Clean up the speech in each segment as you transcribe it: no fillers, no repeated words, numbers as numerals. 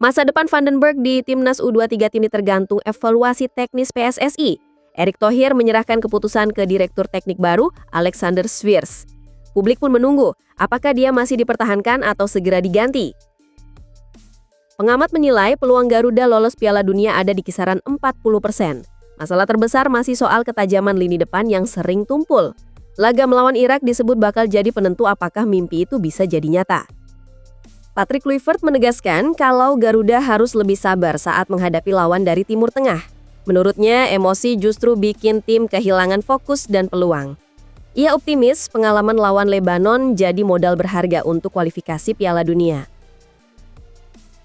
Masa depan Vandenberg di Timnas U23 ini tergantung evaluasi teknis PSSI. Erick Thohir menyerahkan keputusan ke Direktur Teknik baru, Alexander Zwiers. Publik pun menunggu, apakah dia masih dipertahankan atau segera diganti. Pengamat menilai peluang Garuda lolos Piala Dunia ada di kisaran 40%. Masalah terbesar masih soal ketajaman lini depan yang sering tumpul. Laga melawan Irak disebut bakal jadi penentu apakah mimpi itu bisa jadi nyata. Patrick Kluivert menegaskan kalau Garuda harus lebih sabar saat menghadapi lawan dari Timur Tengah. Menurutnya, emosi justru bikin tim kehilangan fokus dan peluang. Ia optimis pengalaman lawan Lebanon jadi modal berharga untuk kualifikasi Piala Dunia.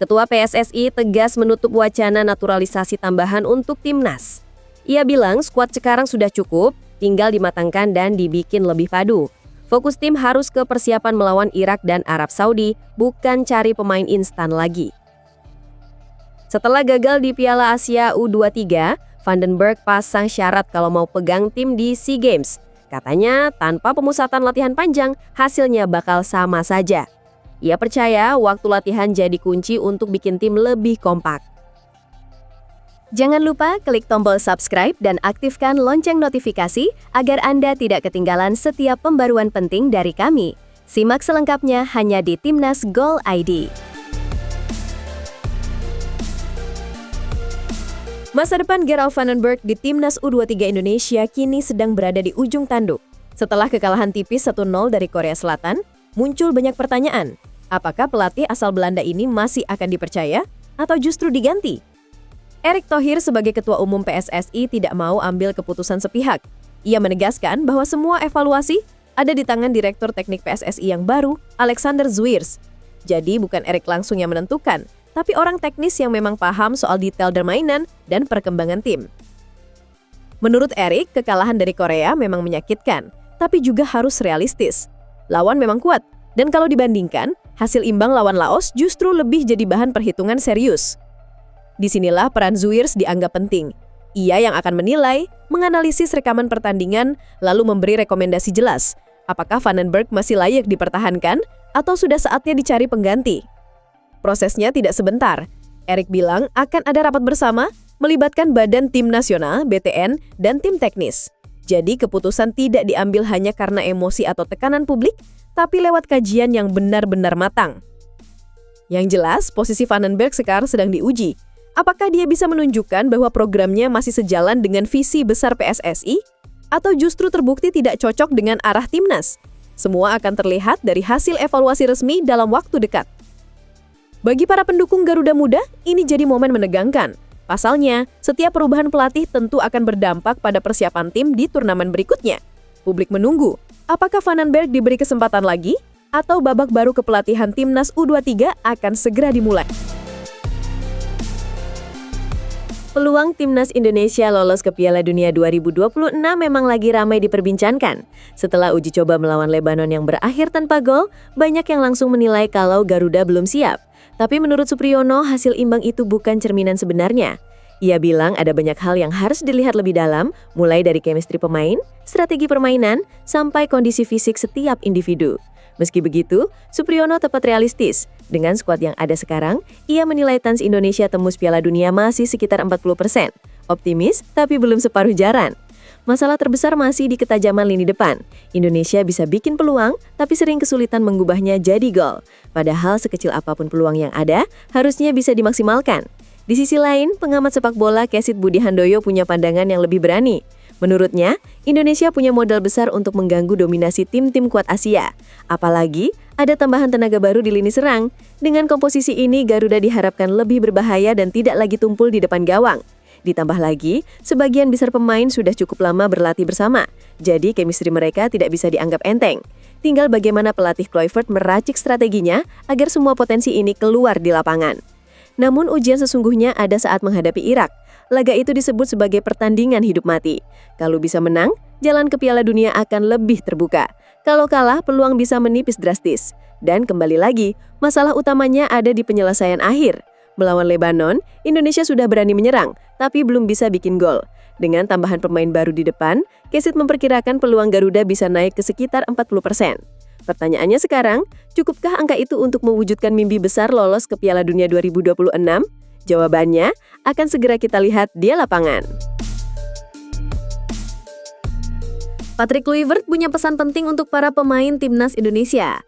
Ketua PSSI tegas menutup wacana naturalisasi tambahan untuk timnas. Ia bilang skuad sekarang sudah cukup, tinggal dimatangkan dan dibikin lebih padu. Fokus tim harus ke persiapan melawan Irak dan Arab Saudi, bukan cari pemain instan lagi. Setelah gagal di Piala Asia U23, Vandenberg pasang syarat kalau mau pegang tim di SEA Games. Katanya, tanpa pemusatan latihan panjang, hasilnya bakal sama saja. Ia percaya waktu latihan jadi kunci untuk bikin tim lebih kompak. Jangan lupa klik tombol subscribe dan aktifkan lonceng notifikasi agar Anda tidak ketinggalan setiap pembaruan penting dari kami. Simak selengkapnya hanya di Timnas Gol ID. Masa depan Gerald Vandenberg di Timnas U23 Indonesia kini sedang berada di ujung tanduk. Setelah kekalahan tipis 1-0 dari Korea Selatan, muncul banyak pertanyaan. Apakah pelatih asal Belanda ini masih akan dipercaya atau justru diganti? Erick Thohir sebagai Ketua Umum PSSI tidak mau ambil keputusan sepihak. Ia menegaskan bahwa semua evaluasi ada di tangan Direktur Teknik PSSI yang baru, Alexander Zwiers. Jadi bukan Erick langsung yang menentukan, tapi orang teknis yang memang paham soal detail permainan dan perkembangan tim. Menurut Erick, kekalahan dari Korea memang menyakitkan, tapi juga harus realistis. Lawan memang kuat, dan kalau dibandingkan, hasil imbang lawan Laos justru lebih jadi bahan perhitungan serius. Disinilah peran Zwiers dianggap penting. Ia yang akan menilai, menganalisis rekaman pertandingan, lalu memberi rekomendasi jelas. Apakah Vandenberg masih layak dipertahankan atau sudah saatnya dicari pengganti? Prosesnya tidak sebentar. Erick bilang akan ada rapat bersama melibatkan Badan Tim Nasional, BTN, dan tim teknis. Jadi keputusan tidak diambil hanya karena emosi atau tekanan publik, tapi lewat kajian yang benar-benar matang. Yang jelas, posisi Vandenberg sekarang sedang diuji. Apakah dia bisa menunjukkan bahwa programnya masih sejalan dengan visi besar PSSI? Atau justru terbukti tidak cocok dengan arah timnas? Semua akan terlihat dari hasil evaluasi resmi dalam waktu dekat. Bagi para pendukung Garuda Muda, ini jadi momen menegangkan. Pasalnya, setiap perubahan pelatih tentu akan berdampak pada persiapan tim di turnamen berikutnya. Publik menunggu, apakah Vandenberg diberi kesempatan lagi? Atau babak baru kepelatihan timnas U23 akan segera dimulai? Peluang Timnas Indonesia lolos ke Piala Dunia 2026 memang lagi ramai diperbincangkan. Setelah uji coba melawan Lebanon yang berakhir tanpa gol, banyak yang langsung menilai kalau Garuda belum siap. Tapi menurut Supriyono, hasil imbang itu bukan cerminan sebenarnya. Ia bilang ada banyak hal yang harus dilihat lebih dalam, mulai dari chemistry pemain, strategi permainan, sampai kondisi fisik setiap individu. Meski begitu, Supriyono tetap realistis. Dengan skuad yang ada sekarang, ia menilai kans Indonesia tembus Piala Dunia masih sekitar 40%. Optimis, tapi belum separuh jalan. Masalah terbesar masih di ketajaman lini depan. Indonesia bisa bikin peluang, tapi sering kesulitan mengubahnya jadi gol. Padahal sekecil apapun peluang yang ada, harusnya bisa dimaksimalkan. Di sisi lain, pengamat sepak bola Kesit Budi Handoyo punya pandangan yang lebih berani. Menurutnya, Indonesia punya modal besar untuk mengganggu dominasi tim-tim kuat Asia. Apalagi, ada tambahan tenaga baru di lini serang. Dengan komposisi ini, Garuda diharapkan lebih berbahaya dan tidak lagi tumpul di depan gawang. Ditambah lagi, sebagian besar pemain sudah cukup lama berlatih bersama. Jadi, chemistry mereka tidak bisa dianggap enteng. Tinggal bagaimana pelatih Kluivert meracik strateginya agar semua potensi ini keluar di lapangan. Namun, ujian sesungguhnya ada saat menghadapi Irak. Laga itu disebut sebagai pertandingan hidup mati. Kalau bisa menang, jalan ke Piala Dunia akan lebih terbuka. Kalau kalah, peluang bisa menipis drastis. Dan kembali lagi, masalah utamanya ada di penyelesaian akhir. Melawan Lebanon, Indonesia sudah berani menyerang, tapi belum bisa bikin gol. Dengan tambahan pemain baru di depan, Kesit memperkirakan peluang Garuda bisa naik ke sekitar 40%. Pertanyaannya sekarang, cukupkah angka itu untuk mewujudkan mimpi besar lolos ke Piala Dunia 2026? Jawabannya akan segera kita lihat di lapangan. Patrick Kluivert punya pesan penting untuk para pemain timnas Indonesia.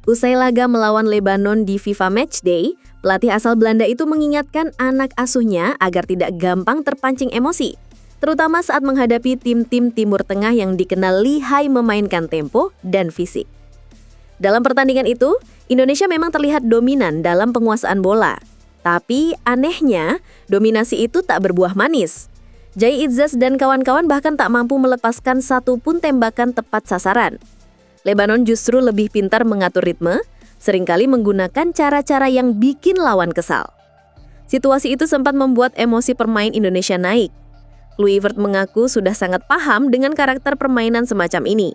Usai laga melawan Lebanon di FIFA Matchday, pelatih asal Belanda itu mengingatkan anak asuhnya agar tidak gampang terpancing emosi, terutama saat menghadapi tim-tim Timur Tengah yang dikenal lihai memainkan tempo dan fisik. Dalam pertandingan itu, Indonesia memang terlihat dominan dalam penguasaan bola. Tapi anehnya, dominasi itu tak berbuah manis. Jai Itzas dan kawan-kawan bahkan tak mampu melepaskan satu pun tembakan tepat sasaran. Lebanon justru lebih pintar mengatur ritme, seringkali menggunakan cara-cara yang bikin lawan kesal. Situasi itu sempat membuat emosi pemain Indonesia naik. Kluivert mengaku sudah sangat paham dengan karakter permainan semacam ini.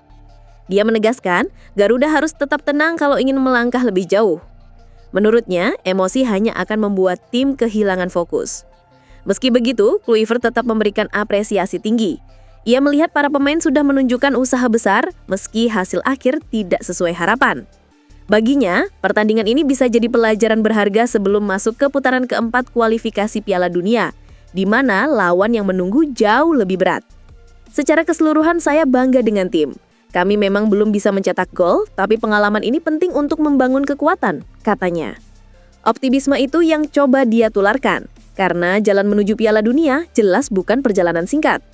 Dia menegaskan, Garuda harus tetap tenang kalau ingin melangkah lebih jauh. Menurutnya, emosi hanya akan membuat tim kehilangan fokus. Meski begitu, Kluivert tetap memberikan apresiasi tinggi. Ia melihat para pemain sudah menunjukkan usaha besar meski hasil akhir tidak sesuai harapan. Baginya, pertandingan ini bisa jadi pelajaran berharga sebelum masuk ke putaran keempat kualifikasi Piala Dunia, di mana lawan yang menunggu jauh lebih berat. Secara keseluruhan saya bangga dengan tim. Kami memang belum bisa mencetak gol, tapi pengalaman ini penting untuk membangun kekuatan, katanya. Optimisme itu yang coba dia tularkan, karena jalan menuju Piala Dunia jelas bukan perjalanan singkat.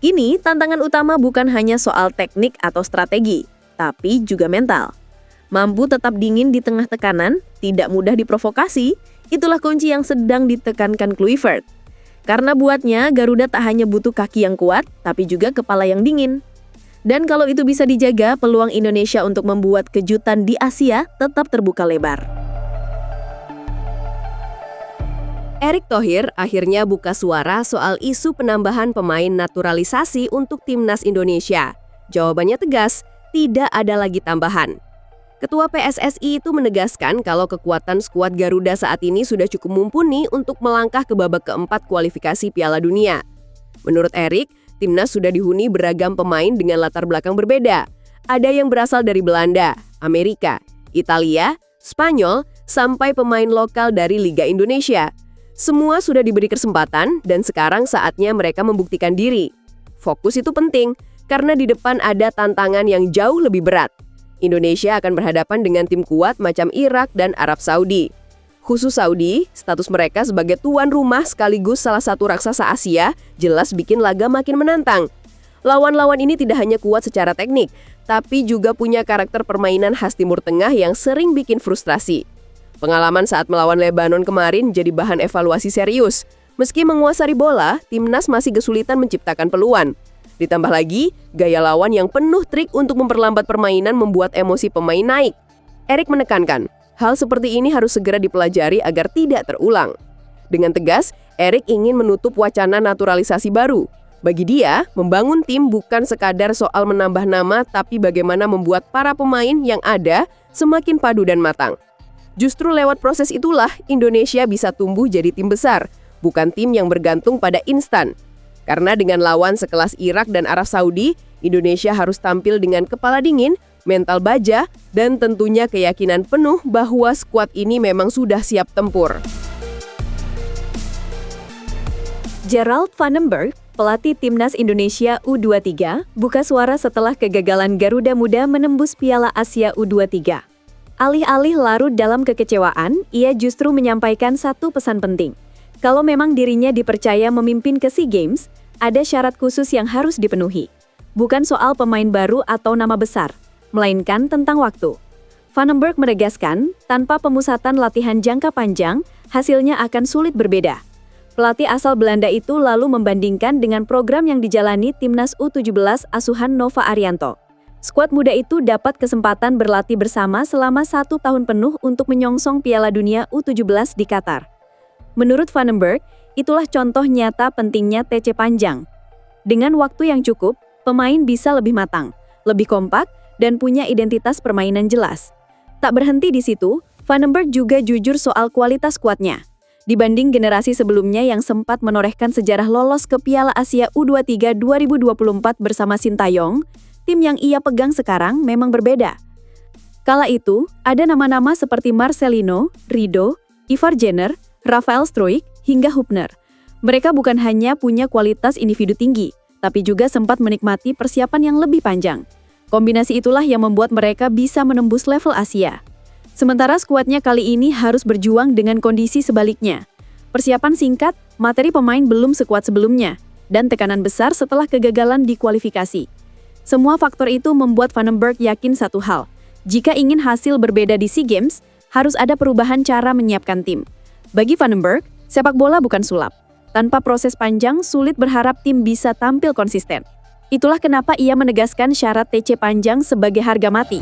Kini, tantangan utama bukan hanya soal teknik atau strategi, tapi juga mental. Mampu tetap dingin di tengah tekanan, tidak mudah diprovokasi, itulah kunci yang sedang ditekankan Kluivert. Karena buatnya, Garuda tak hanya butuh kaki yang kuat, tapi juga kepala yang dingin. Dan kalau itu bisa dijaga, peluang Indonesia untuk membuat kejutan di Asia tetap terbuka lebar. Erick Thohir akhirnya buka suara soal isu penambahan pemain naturalisasi untuk timnas Indonesia. Jawabannya tegas, tidak ada lagi tambahan. Ketua PSSI itu menegaskan kalau kekuatan skuad Garuda saat ini sudah cukup mumpuni untuk melangkah ke babak keempat kualifikasi Piala Dunia. Menurut Erick, timnas sudah dihuni beragam pemain dengan latar belakang berbeda. Ada yang berasal dari Belanda, Amerika, Italia, Spanyol, sampai pemain lokal dari Liga Indonesia. Semua sudah diberi kesempatan dan sekarang saatnya mereka membuktikan diri. Fokus itu penting karena di depan ada tantangan yang jauh lebih berat. Indonesia akan berhadapan dengan tim kuat macam Irak dan Arab Saudi. Khusus Saudi, status mereka sebagai tuan rumah sekaligus salah satu raksasa Asia jelas bikin laga makin menantang. Lawan-lawan ini tidak hanya kuat secara teknik, tapi juga punya karakter permainan khas Timur Tengah yang sering bikin frustrasi. Pengalaman saat melawan Lebanon kemarin jadi bahan evaluasi serius. Meski menguasai bola, timnas masih kesulitan menciptakan peluang. Ditambah lagi, gaya lawan yang penuh trik untuk memperlambat permainan membuat emosi pemain naik. Erick menekankan, hal seperti ini harus segera dipelajari agar tidak terulang. Dengan tegas, Erick ingin menutup wacana naturalisasi baru. Bagi dia, membangun tim bukan sekadar soal menambah nama, tapi bagaimana membuat para pemain yang ada semakin padu dan matang. Justru lewat proses itulah Indonesia bisa tumbuh jadi tim besar, bukan tim yang bergantung pada instan. Karena dengan lawan sekelas Irak dan Arab Saudi, Indonesia harus tampil dengan kepala dingin, mental baja, dan tentunya keyakinan penuh bahwa skuad ini memang sudah siap tempur. Gerald Vandenberg, pelatih timnas Indonesia U23, buka suara setelah kegagalan Garuda Muda menembus Piala Asia U23. Alih-alih larut dalam kekecewaan, ia justru menyampaikan satu pesan penting. Kalau memang dirinya dipercaya memimpin ke SEA Games, ada syarat khusus yang harus dipenuhi. Bukan soal pemain baru atau nama besar, melainkan tentang waktu. Vandenberg menegaskan, tanpa pemusatan latihan jangka panjang, hasilnya akan sulit berbeda. Pelatih asal Belanda itu lalu membandingkan dengan program yang dijalani timnas U17 asuhan Nova Arianto. Skuad muda itu dapat kesempatan berlatih bersama selama 1 tahun penuh untuk menyongsong Piala Dunia U17 di Qatar. Menurut Vandenberg, itulah contoh nyata pentingnya TC panjang. Dengan waktu yang cukup, pemain bisa lebih matang, lebih kompak, dan punya identitas permainan jelas. Tak berhenti di situ, Vandenberg juga jujur soal kualitas skuadnya. Dibanding generasi sebelumnya yang sempat menorehkan sejarah lolos ke Piala Asia U23 2024 bersama Sintayong, tim yang ia pegang sekarang memang berbeda. Kala itu, ada nama-nama seperti Marcelino, Rido, Ivar Jenner, Rafael Struijk, hingga Hubner. Mereka bukan hanya punya kualitas individu tinggi, tapi juga sempat menikmati persiapan yang lebih panjang. Kombinasi itulah yang membuat mereka bisa menembus level Asia. Sementara skuadnya kali ini harus berjuang dengan kondisi sebaliknya. Persiapan singkat, materi pemain belum sekuat sebelumnya, dan tekanan besar setelah kegagalan di kualifikasi. Semua faktor itu membuat Vandenberg yakin satu hal. Jika ingin hasil berbeda di SEA Games, harus ada perubahan cara menyiapkan tim. Bagi Vandenberg, sepak bola bukan sulap. Tanpa proses panjang, sulit berharap tim bisa tampil konsisten. Itulah kenapa ia menegaskan syarat TC panjang sebagai harga mati.